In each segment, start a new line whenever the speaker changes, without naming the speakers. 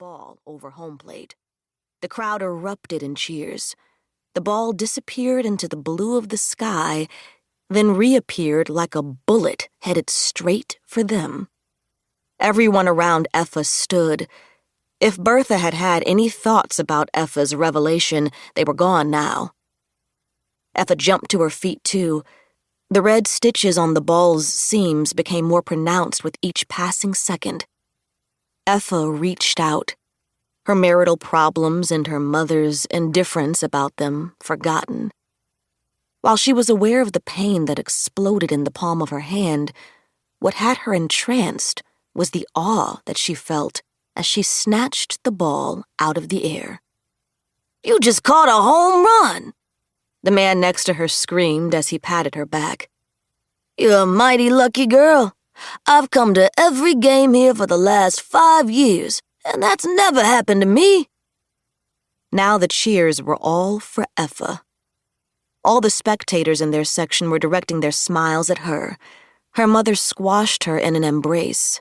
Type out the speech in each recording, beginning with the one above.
ball over home plate. The crowd erupted in cheers. The ball disappeared into the blue of the sky, then reappeared like a bullet headed straight for them. Everyone around Effa stood. If Bertha had had any thoughts about Effa's revelation, they were gone now. Effa jumped to her feet, too. The red stitches on the ball's seams became more pronounced with each passing second. Effa reached out, her marital problems and her mother's indifference about them forgotten. While she was aware of the pain that exploded in the palm of her hand, what had her entranced was the awe that she felt as she snatched the ball out of the air. "You just caught a home run!" the man next to her screamed as he patted her back. "You're a mighty lucky girl. I've come to every game here for the last 5 years, and that's never happened to me." Now the cheers were all for Effa. All the spectators in their section were directing their smiles at her. Her mother squashed her in an embrace.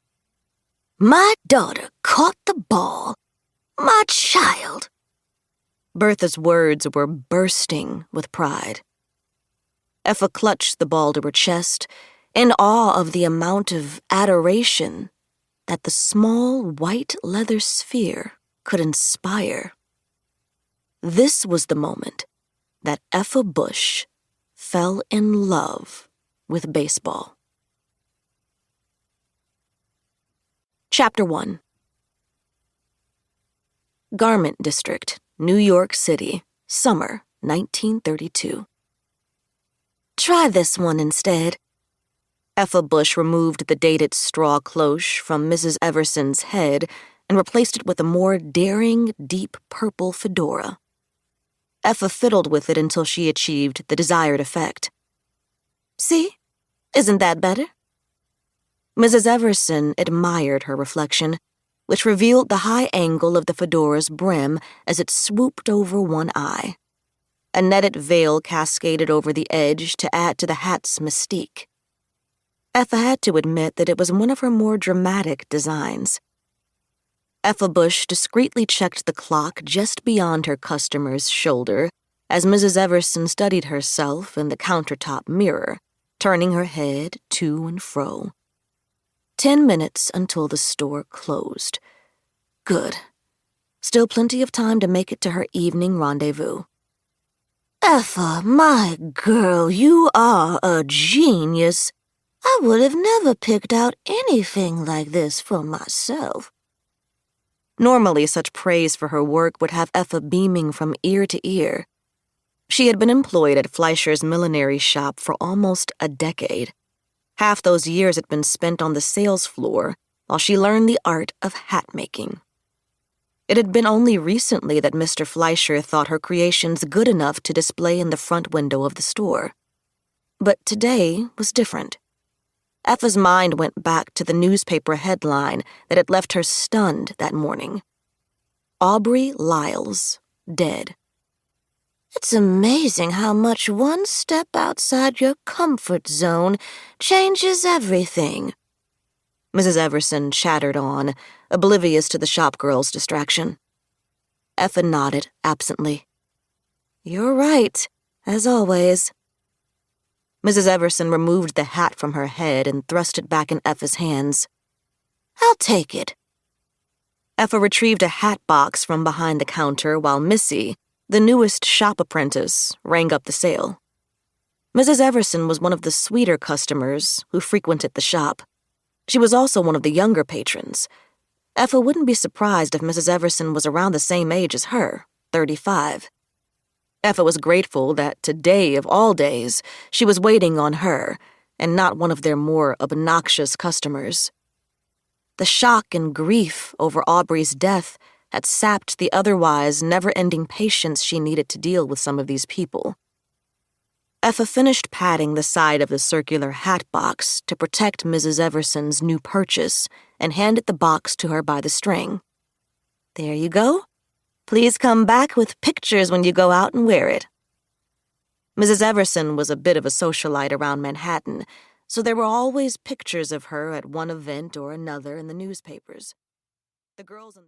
"My daughter caught the ball. My child." Bertha's words were bursting with pride. Effa clutched the ball to her chest, in awe of the amount of adoration that the small white leather sphere could inspire. This was the moment that Effa Bush fell in love with baseball. Chapter 1. Garment District, New York City, summer 1932. "Try this one instead." Effa Bush removed the dated straw cloche from Mrs. Everson's head and replaced it with a more daring, deep purple fedora. Effa fiddled with it until she achieved the desired effect. "See? Isn't that better?" Mrs. Everson admired her reflection, which revealed the high angle of the fedora's brim as it swooped over one eye. A netted veil cascaded over the edge to add to the hat's mystique. Effa had to admit that it was one of her more dramatic designs. Effa Bush discreetly checked the clock just beyond her customer's shoulder as Mrs. Everson studied herself in the countertop mirror, turning her head to and fro. 10 minutes until the store closed. Good. Still plenty of time to make it to her evening rendezvous. "Effa, my girl, you are a genius. I would have never picked out anything like this for myself." Normally, such praise for her work would have Effa beaming from ear to ear. She had been employed at Fleischer's millinery shop for almost a decade. Half those years had been spent on the sales floor while she learned the art of hat-making. It had been only recently that Mr. Fleischer thought her creations good enough to display in the front window of the store. But today was different. Effa's mind went back to the newspaper headline that had left her stunned that morning. Aubrey Lyles, dead. "It's amazing how much one step outside your comfort zone changes everything," Mrs. Everson chattered on, oblivious to the shopgirl's distraction. Effa nodded absently. "You're right, as always." Mrs. Everson removed the hat from her head and thrust it back in Effa's hands. "I'll take it." Effa retrieved a hat box from behind the counter while Missy, the newest shop apprentice, rang up the sale. Mrs. Everson was one of the sweeter customers who frequented the shop. She was also one of the younger patrons. Effa wouldn't be surprised if Mrs. Everson was around the same age as her, 35. Effa was grateful that today of all days, she was waiting on her and not one of their more obnoxious customers. The shock and grief over Aubrey's death had sapped the otherwise never-ending patience she needed to deal with some of these people. Effa finished patting the side of the circular hat box to protect Mrs. Everson's new purchase and handed the box to her by the string. "There you go. Please come back with pictures when you go out and wear it." Mrs. Everson was a bit of a socialite around Manhattan, so there were always pictures of her at one event or another in the newspapers. The girls in